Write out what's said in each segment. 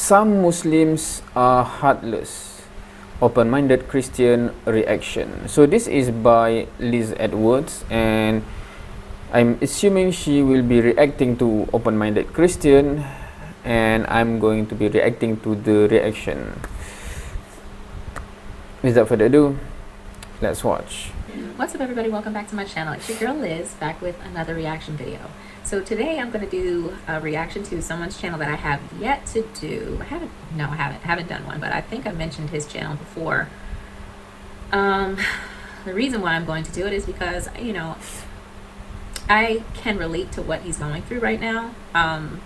Some Muslims Are Heartless, Open-Minded Christian Reaction. So this is by Liz Edwards, and I'm assuming she will be reacting to Open-Minded Christian, and I'm going to be reacting to the reaction. Without further ado, let's watch. What's up, everybody? Welcome back to my channel. It's your girl Liz, back with another reaction video. So today I'm going to do a reaction to someone's channel that I have yet to do. I haven't done one, but I think I mentioned his channel before. The reason why I'm going to do it is because, you know, I can relate to what he's going through right now. I'll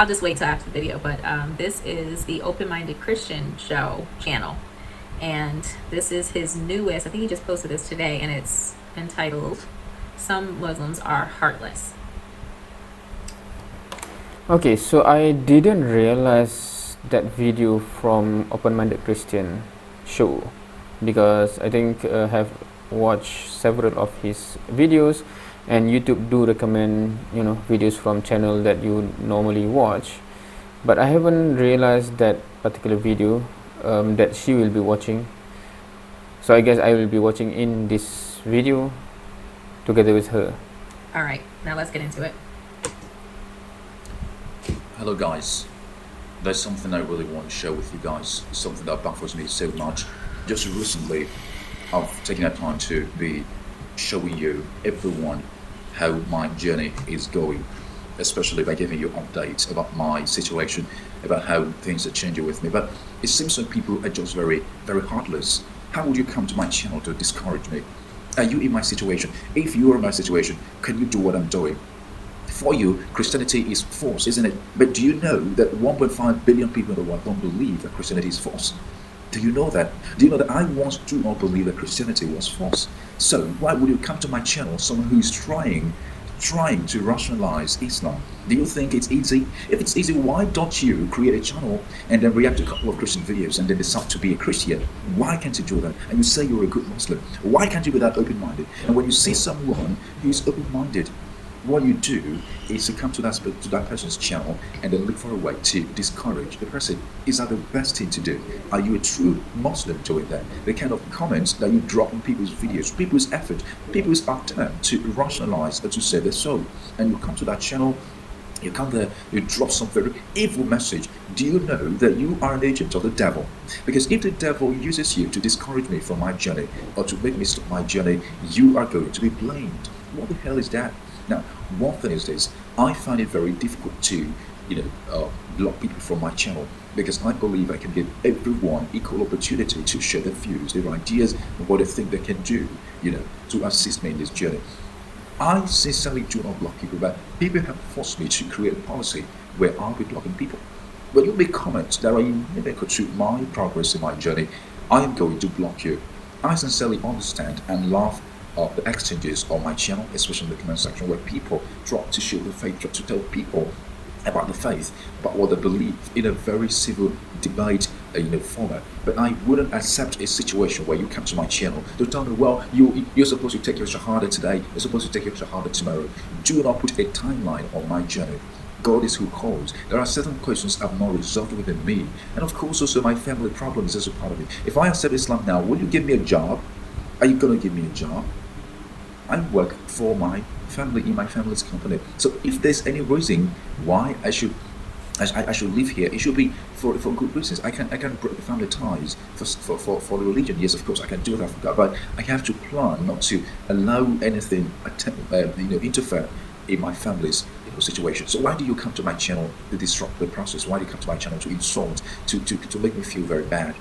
just wait till after the video, but this is the Open-Minded Christian channel, and this is his newest. I think he just posted this today, and it's entitled Some Muslims Are Heartless. Okay, so I didn't realize that video from Open-Minded Christian show, because I think I have watched several of his videos, and YouTube do recommend, you know, videos from channel that you normally watch, but I haven't realized that particular video that she will be watching. So I guess I will be watching in this video together with her. All right, now let's get into it. Hello guys, there's something I really want to share with you guys, something that baffles me so much. Just recently I've taken the time to be showing you, everyone, how my journey is going, especially by giving you updates about my situation, about how things are changing with me. But it seems like people are just very heartless. How would you come to my channel to discourage me? Are you in my situation? If you are in my situation, can you do what I'm doing? For you, Christianity is false, isn't it? But do you know that 1.5 billion people in the world don't believe that Christianity is false? Do you know that? Do you know that I once do not believe that Christianity was false? So why would you come to my channel, someone who is trying to rationalize Islam? Do you think it's easy? If it's easy, why don't you create a channel and then react to a couple of Christian videos and then decide to be a Christian? Why can't you do that? And you say you're a good Muslim. Why can't you be that open-minded? And when you see someone who's open-minded, what you do is to come to that person's channel and then look for a way to discourage the person. Is that the best thing to do? Are you a true Muslim doing that? The kind of comments that you drop on people's videos, people's effort, people's attempt to rationalize or to save their soul, and you come to that channel, you come there, you drop some very evil message. Do you know that you are an agent of the devil? Because if the devil uses you to discourage me from my journey or to make me stop my journey, you are going to be blamed. What the hell is that? Now, one thing is this: I find it very difficult to, block people from my channel, because I believe I can give everyone equal opportunity to share their views, their ideas, and what they think they can do, to assist me in this journey. I sincerely do not block people, but people have forced me to create a policy where I'll be blocking people. When you make comments that are inimical to my progress in my journey, I am going to block you. I sincerely understand and love of the exchanges on my channel, especially in the comment section, where people try to show the faith, try to tell people about the faith, about what they believe, in a very civil debate, format. But I wouldn't accept a situation where you come to my channel to tell me, well, you're supposed to take your shahada today, you're supposed to take your shahada tomorrow. Do not put a timeline on my journey. God is who calls. There are certain questions I've not resolved within me, and of course also my family problem is also part of it. If I accept Islam now, will you give me a job? Are you going to give me a job? I work for my family, in my family's company. So if there's any reason why I should live here, it should be for good reasons. I can break the family ties for the religion. Yes, of course, I can do that for God, but I have to plan not to allow anything interfere in my family's situation. So why do you come to my channel to disrupt the process? Why do you come to my channel to insult, to make me feel very bad?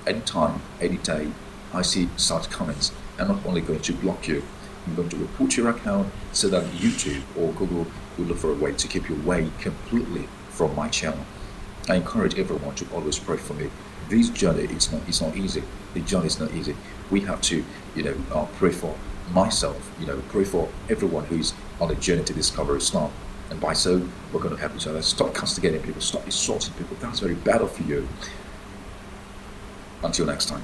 Anytime, any day, I see such comments, I'm not only going to block you, I'm going to report your account so that YouTube or Google will look for a way to keep you away completely from my channel. I encourage everyone to always pray for me. This journey is not easy. The journey is not easy. We have to, pray for myself, pray for everyone who's on a journey to discover Islam. And by so, we're going to help each other. Stop castigating people, stop insulting people. That's very bad for you. Until next time.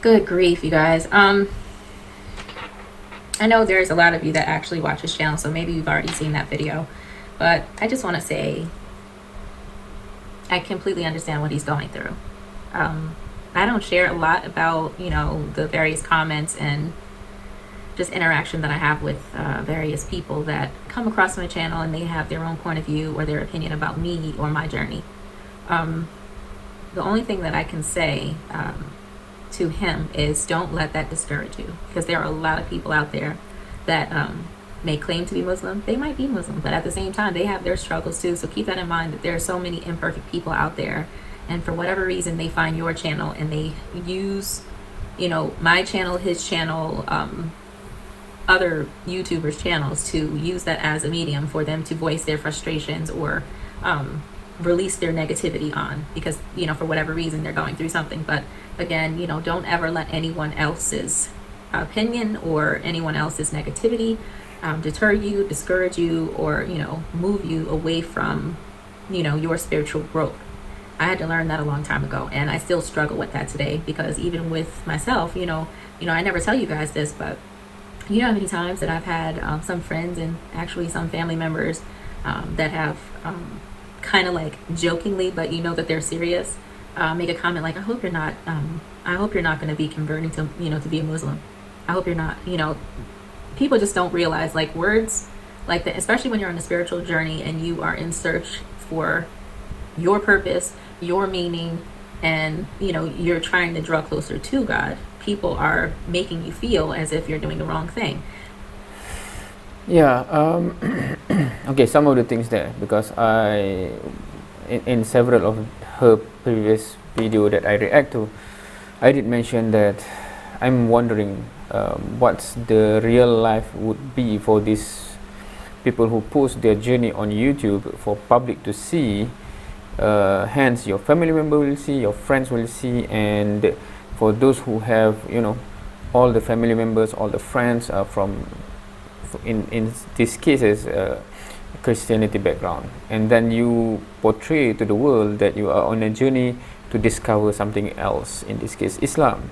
Good grief, you guys. I know there's a lot of you that actually watch his channel, so maybe you've already seen that video. But I just want to say I completely understand what he's going through. I don't share a lot about, the various comments and just interaction that I have with various people that come across my channel and they have their own point of view or their opinion about me or my journey. The only thing that I can say to him is don't let that discourage you, because there are a lot of people out there that may claim to be Muslim. They might be Muslim, but at the same time they have their struggles too. So keep that in mind, that there are so many imperfect people out there, and for whatever reason they find your channel and they use my channel, his channel, other YouTubers' channels to use that as a medium for them to voice their frustrations or release their negativity on, because for whatever reason they're going through something. But again, don't ever let anyone else's opinion or anyone else's negativity deter you, discourage you, or move you away from your spiritual growth. I had to learn that a long time ago, and I still struggle with that today, because even with myself, I never tell you guys this, but how many times that I've had some friends and actually some family members that have kind of like jokingly, but that they're serious, make a comment like, I hope you're not going to be converting to to be a Muslim. I hope you're not. People just don't realize, like, words like that, especially when you're on a spiritual journey and you are in search for your purpose, your meaning, and you're trying to draw closer to God. People are making you feel as if you're doing the wrong thing. Yeah. Okay, some of the things there, because in several of her previous video that I react to, I did mention that I'm wondering what's the real life would be for these people who post their journey on YouTube for public to see. Hence your family member will see, your friends will see, and for those who have all the family members, all the friends are from, in these cases, Christianity background, and then you portray to the world that you are on a journey to discover something else, in this case Islam.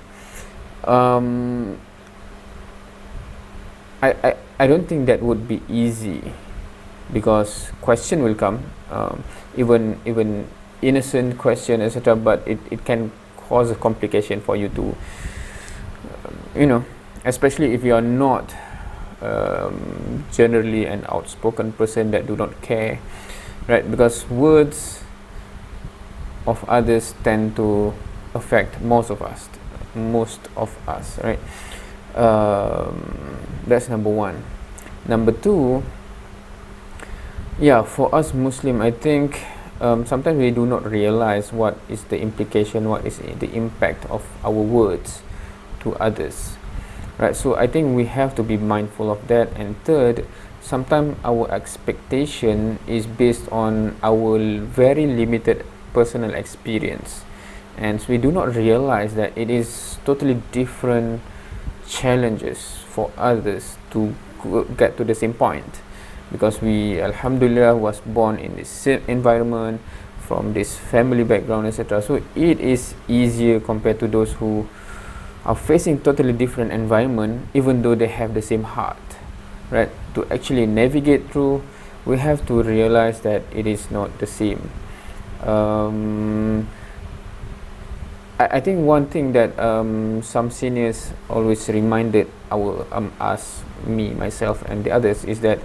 I don't think that would be easy, because question will come, even innocent question, etc., but it can cause a complication for you to especially if you are not generally an outspoken person that do not care, right? Because words of others tend to affect most of us, right? That's number one. Number two, for us Muslim, I think sometimes we do not realize what is the implication, what is the impact of our words to others, right? So I think we have to be mindful of that. And third, sometimes our expectation is based on our very limited personal experience, and so we do not realize that it is totally different challenges for others to get to the same point, because we, alhamdulillah, was born in this same environment, from this family background, etc. So it is easier compared to those who are facing totally different environment, even though they have the same heart, right? To actually navigate through, we have to realize that it is not the same. I think one thing that some seniors always reminded us, me, myself, and the others, is that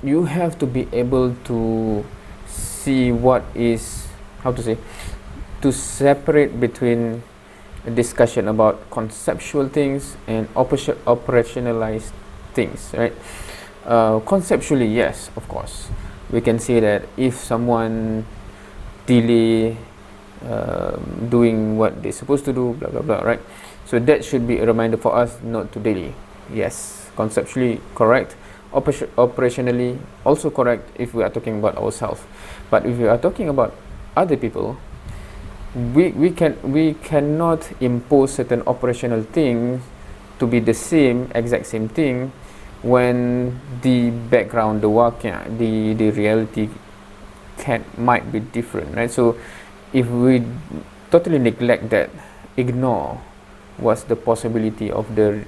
you have to be able to see what is, to separate between a discussion about conceptual things and operationalized things, right? Conceptually, yes, of course, we can say that if someone delay doing what they're supposed to do, blah blah blah, right? So that should be a reminder for us not to delay. Yes, conceptually correct, operationally also correct if we are talking about ourselves. But if we are talking about other people, we cannot impose certain operational things to be the exact same thing, when the background, the waqi', the reality might be different, right? So if we totally neglect that, ignore what's the possibility of the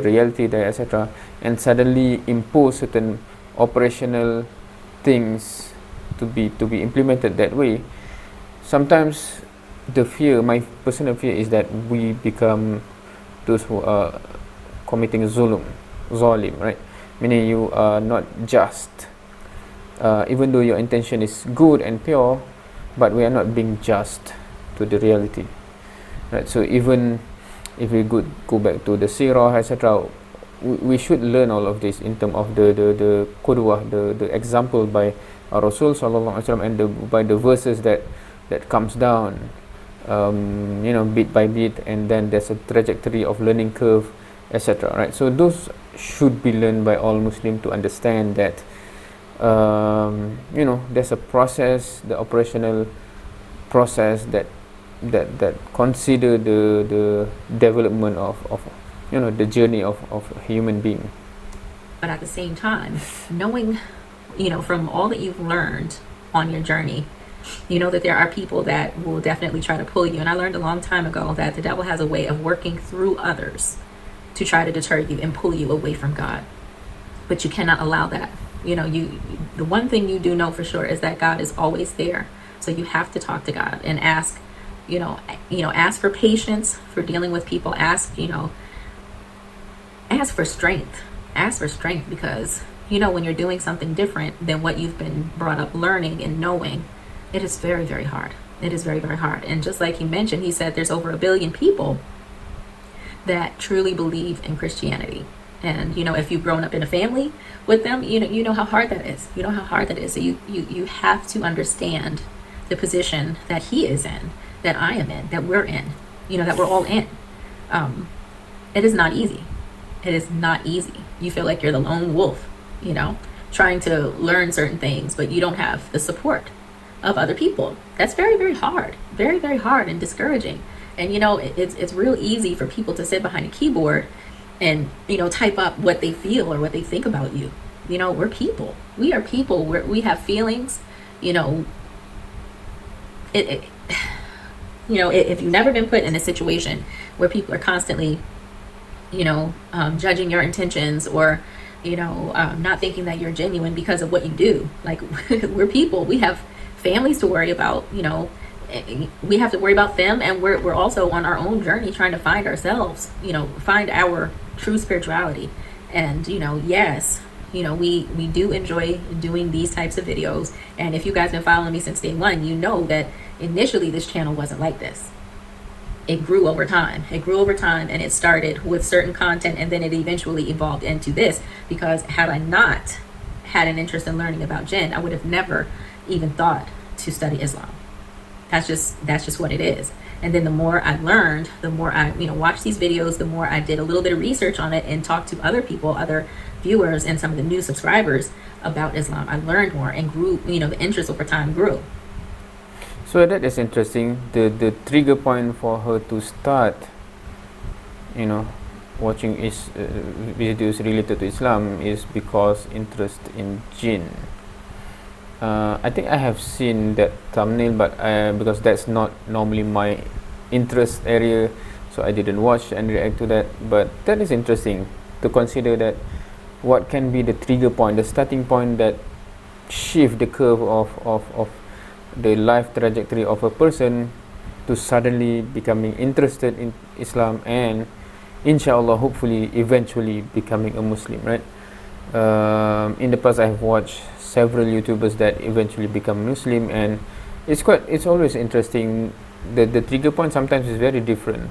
reality there, etc., and suddenly impose certain operational things to be implemented that way. Sometimes my personal fear is that we become those who are committing zalim, right? Meaning you are not just, even though your intention is good and pure, but we are not being just to the reality, right? So even if we go back to the seerah, etc., we should learn all of this in terms of the qudwah, the example by Rasul sallallahu alaihi wasallam, and by the verses that comes down, bit by bit, and then there's a trajectory of learning curve, etc., right? So those should be learned by all Muslims to understand that there's a process, the operational process that consider the development of the journey of a human being. But at the same time, knowing, from all that you've learned on your journey, you know that there are people that will definitely try to pull you. And I learned a long time ago that the devil has a way of working through others to try to deter you and pull you away from God. But you cannot allow that. The one thing you do know for sure is that God is always there. So you have to talk to God and ask, ask for patience for dealing with people. Ask for strength. Ask for strength, because when you're doing something different than what you've been brought up learning and knowing, it is very, very hard. It is very, very hard. And just like he mentioned, he said there's over 1 billion people that truly believe in Christianity. And if you've grown up in a family with them, you know how hard that is. You know how hard that is. So you have to understand the position that he is in, that I am in, that we're in, that we're all in. It is not easy. It is not easy. You feel like you're the lone wolf, trying to learn certain things, but you don't have the support of other people. That's very, very hard. Very, very hard and discouraging. And it's real easy for people to sit behind a keyboard and type up what they feel or what they think about you. We're people. We are people. We have feelings. If you've never been put in a situation where people are constantly judging your intentions, or not thinking that you're genuine because of what you do, like we're people. We have families to worry about. We have to worry about them, and we're also on our own journey trying to find ourselves, find our true spirituality. And yes, we do enjoy doing these types of videos. And if you guys been following me since day one, you know that initially this channel wasn't like this. It grew over time. And it started with certain content, and then it eventually evolved into this, because had I not had an interest in learning about jinn, I would have never even thought to study Islam. That's just what it is. And then the more I learned, the more I watched these videos, the more I did a little bit of research on it and talked to other people, other viewers, and some of the new subscribers about Islam. I learned more and grew, the interest over time grew. So that is interesting. The trigger point for her to start watching videos related to Islam is because interest in jinn. I think I have seen that thumbnail, but because that's not normally my interest area, so I didn't watch and react to that. But that is interesting to consider, that what can be the trigger point, the starting point that shift the curve of the life trajectory of a person to suddenly becoming interested in Islam, and inshallah, hopefully, eventually becoming a Muslim, right? In the past, I have watched several YouTubers that eventually become Muslim, and it's always interesting. The trigger point sometimes is very different.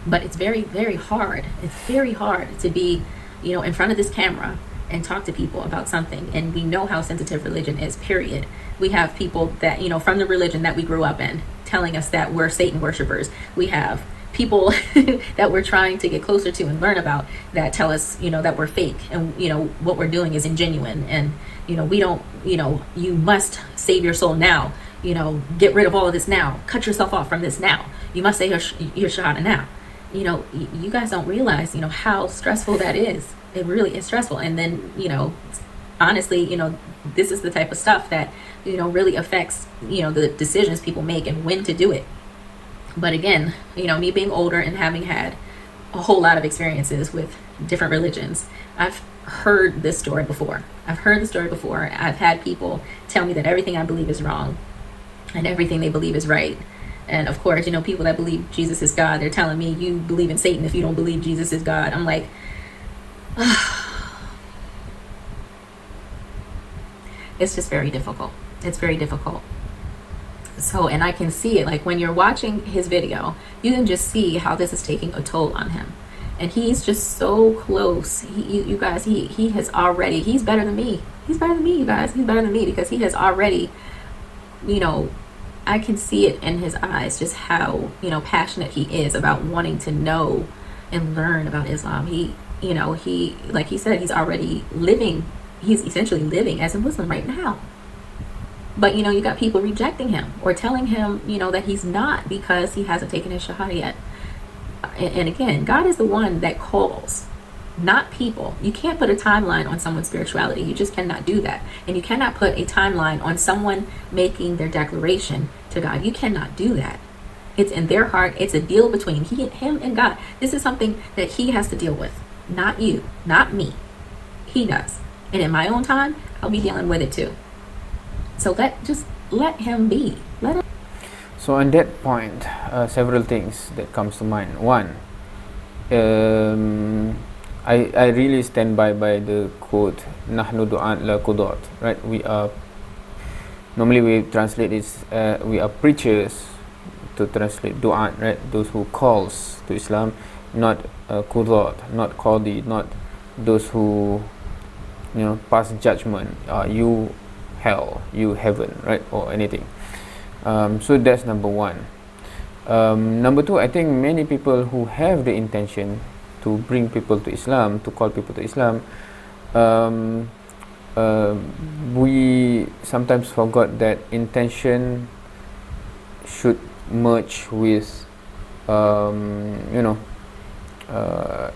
But it's very, very hard. It's very hard to be, in front of this camera and talk to people about something. And we know how sensitive religion is, period. We have people that, from the religion that we grew up in, telling us that we're Satan worshipers. We have people that we're trying to get closer to and learn about that tell us, that we're fake, and, what we're doing is ingenuine. And, we don't, you must save your soul now. Get rid of all of this now. Cut yourself off from this now. You must say your shahada now. You guys don't realize, how stressful that is. It really is stressful. And then, honestly, this is the type of stuff that, really affects, the decisions people make and when to do it. But again, me being older and having had a whole lot of experiences with different religions, I've heard this story before. I've heard the story before. I've had people tell me that everything I believe is wrong and everything they believe is right. And of course, people that believe Jesus is God, they're telling me you believe in Satan if you don't believe Jesus is God. I'm like, it's just very difficult. It's very difficult. So, and I can see it, like when you're watching his video, you can just see how this is taking a toll on him. And he's just so close. You guys, he has already, he's better than me. He's better than me, you guys. He's better than me because he has already, I can see it in his eyes, just how, passionate he is about wanting to know and learn about Islam. He, like he said, he's already living, he's essentially living as a Muslim right now. But, you got people rejecting him or telling him, that he's not because he hasn't taken his Shahada yet. And again, God is the one that calls, not people. You can't put a timeline on someone's spirituality. You just cannot do that. And you cannot put a timeline on someone making their declaration to God. You cannot do that. It's in their heart. It's a deal between him and God. This is something that he has to deal with, not you, not me. He does. And in my own time, I'll be dealing with it too. So let him be. Let him. So on that point, several things that comes to mind. One, I really stand by the quote, "Nahnu du'at la qudat." Right? Normally we translate this. We are preachers, to translate du'at. Right? Those who calls to Islam, not qudat, not qadi, not those who pass judgment. You hell, you heaven, right, or anything. So that's number one. Number two, I think many people who have the intention to bring people to Islam, to call people to Islam, we sometimes forgot that intention should merge with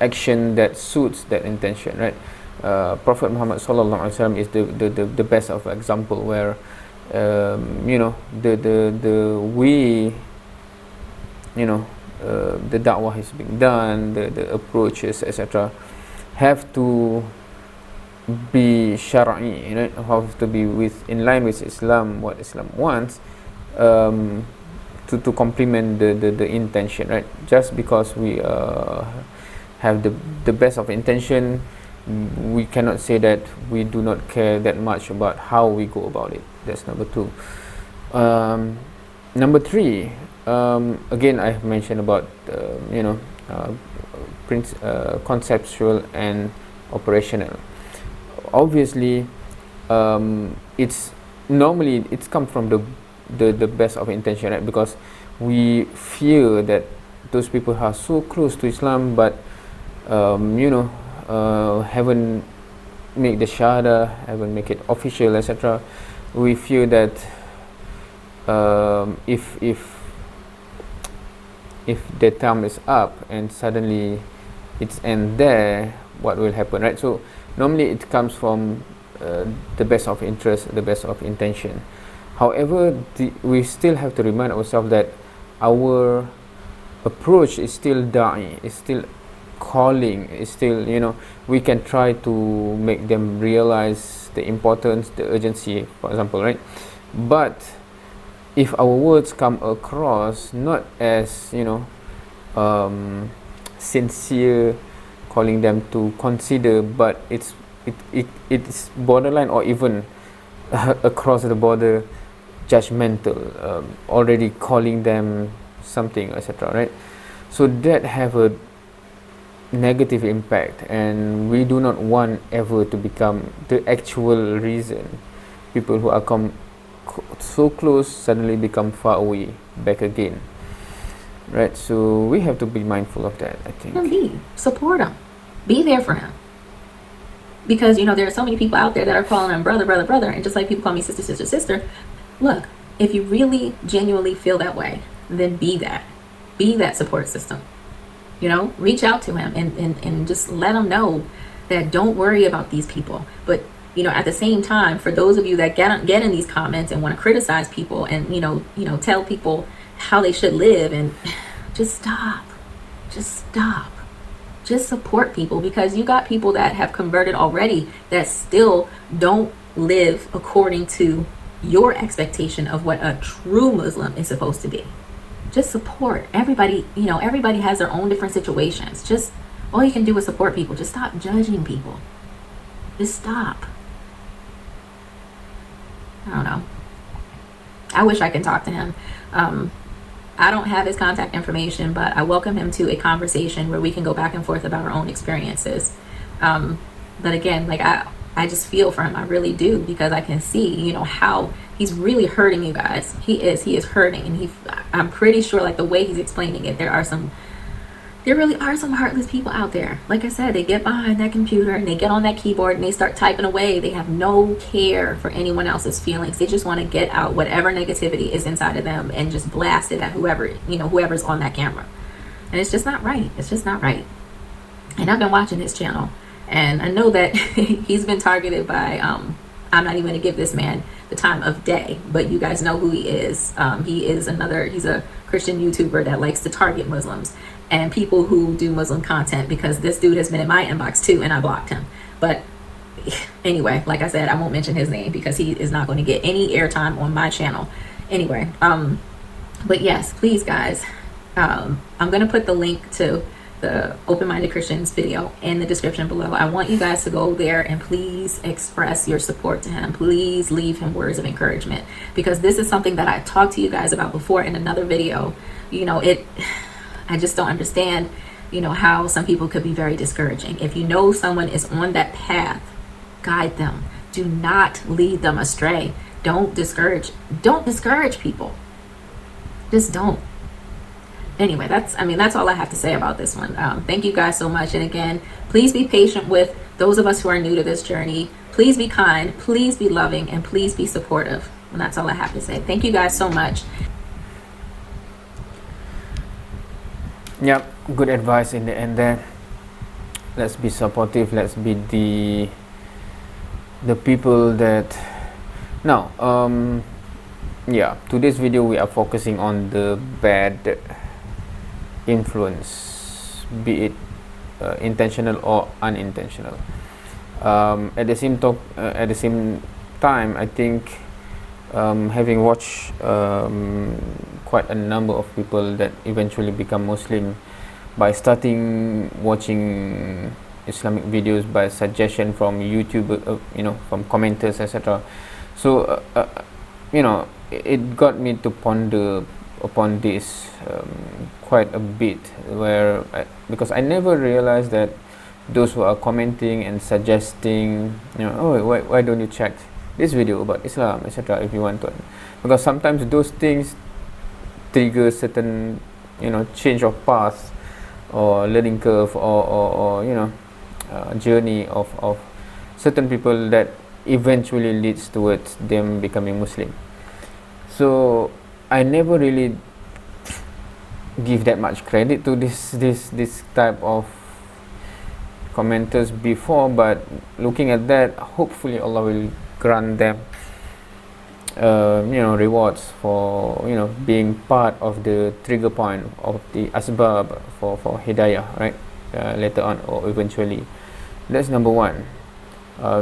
action that suits that intention, right? Prophet Muhammad sallallahu alaihi wasallam is the best of example where the way the da'wah is being done, the approaches, etc., have to be shar'i, have to be in line with Islam, what Islam wants, to complement the intention, right? Just because we have the best of intention, we cannot say that we do not care that much about how we go about it. That's number two. Number three, again, I have mentioned about conceptual and operational. Obviously, it's come from the best of intention, right? Because we fear that those people are so close to Islam, but haven't make the shahada, haven't make it official, etc. We fear that if the term is up and suddenly it's end there, what will happen, right? So normally it comes from the best of interest, the best of intention. However, we still have to remind ourselves that our approach is still da'i, is still calling, is still, we can try to make them realize the importance, the urgency, for example, right? But if our words come across not as sincere, calling them to consider, but it's borderline or even across the border judgmental, already calling them something, etc., right? So that have a negative impact, and we do not want ever to become the actual reason people who are so close suddenly become far away, back again, right? So we have to be mindful of that, I think. Support him, be there for him, because there are so many people out there that are calling him brother, brother, brother, and just like people call me sister, sister, sister. Look, if you really genuinely feel that way, then be that support system. Reach out to him and just let him know that don't worry about these people. But at the same time, for those of you that get in these comments and want to criticize people and tell people how they should live, and just stop. Just stop. Just support people, because you got people that have converted already that still don't live according to your expectation of what a true Muslim is supposed to be. Just support everybody. Everybody has their own different situations. Just all you can do is support people. Just stop judging people. Just stop. I don't know. I wish I could talk to him. I don't have his contact information, but I welcome him to a conversation where we can go back and forth about our own experiences. But again, like I just feel for him. I really do, because I can see, how he's really hurting you guys. He is hurting, and I'm pretty sure, like, the way he's explaining it, there really are some heartless people out there. Like I said, they get behind that computer and they get on that keyboard and they start typing away. They have no care for anyone else's feelings. They just want to get out whatever negativity is inside of them and just blast it at whoever's on that camera. And it's just not right. It's just not right. And I've been watching his channel, and I know that he's been targeted by, I'm not even going to give this man the time of day, but you guys know who he is. He's a Christian YouTuber that likes to target Muslims and people who do Muslim content, because this dude has been in my inbox too, and I blocked him. But anyway, like I said, I won't mention his name because he is not going to get any airtime on my channel. Anyway, but yes, please guys, I'm going to put the link to the Open-Minded Christians video in the description below. I want you guys to go there and please express your support to him. Please leave him words of encouragement, because this is something that I talked to you guys about before in another video. I just don't understand, how some people could be very discouraging. If you know someone is on that path, guide them. Do not lead them astray. Don't discourage people. Just don't. Anyway, that's all I have to say about this one. Thank you guys so much. And again, please be patient with those of us who are new to this journey. Please be kind, please be loving, and please be supportive. And that's all I have to say. Thank you guys so much. Yeah, good advice in the end there. Let's be supportive. Let's be the people that. Now, today's video we are focusing on the bad influence, be it intentional or unintentional. At the same time, I think having watched quite a number of people that eventually become Muslim by starting watching Islamic videos by suggestion from YouTube, from commenters, etc. So it got me to ponder upon this quite a bit, because I never realized that those who are commenting and suggesting, why don't you check this video about Islam, etc., if you want to, because sometimes those things trigger certain change of path or learning curve or journey of certain people that eventually leads towards them becoming Muslim. So I never really give that much credit to this type of commenters before, but looking at that, hopefully Allah will grant them rewards for being part of the trigger point of the asbab for hidayah, right, later on or eventually. That's number one.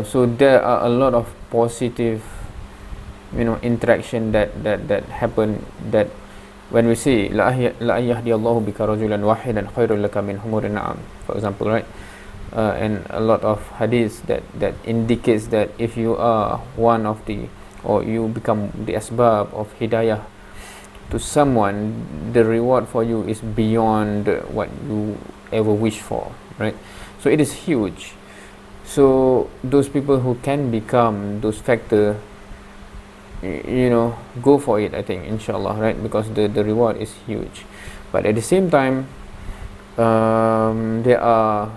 So there are a lot of positive interaction that happen, that when we say la yahdiyallahu bika rajulan wahidan khairul laka min humurin na'am, for example, right, and a lot of hadiths that indicates that if you are one of the, or you become the asbab of hidayah to someone, the reward for you is beyond what you ever wish for, right? So it is huge. So those people who can become those factor, go for it, I think, inshallah, right? Because the reward is huge. But at the same time, there are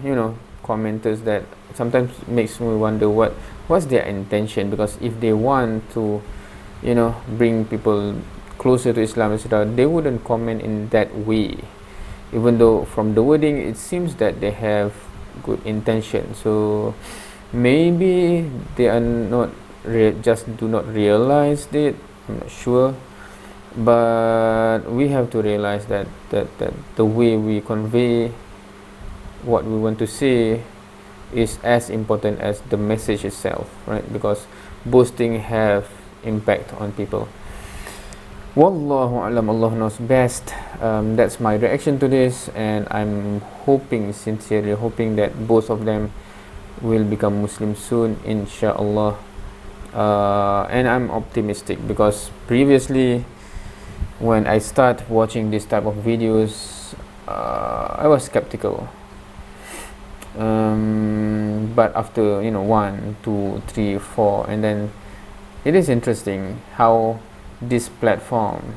commenters that sometimes makes me wonder what's their intention, because if they want to bring people closer to Islam, etc., they wouldn't comment in that way, even though from the wording it seems that they have good intention. So maybe they are not just do not realize it. I'm not sure, but we have to realize that the way we convey what we want to say is as important as the message itself, right? Because both things have impact on people. Wallahu alam, Allah knows best. That's my reaction to this, and I'm sincerely hoping that both of them will become Muslim soon, inshallah. And I'm optimistic because previously when I start watching this type of videos, I was skeptical. But after 1, 2, 3, 4, and then it is interesting how this platform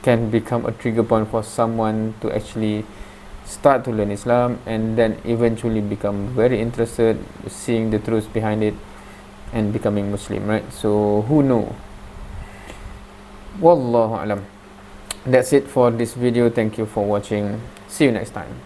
can become a trigger point for someone to actually start to learn Islam and then eventually become very interested, seeing the truth behind it and becoming Muslim, right? So who know? Wallahu alam. That's it for this video. Thank you for watching. See you next time.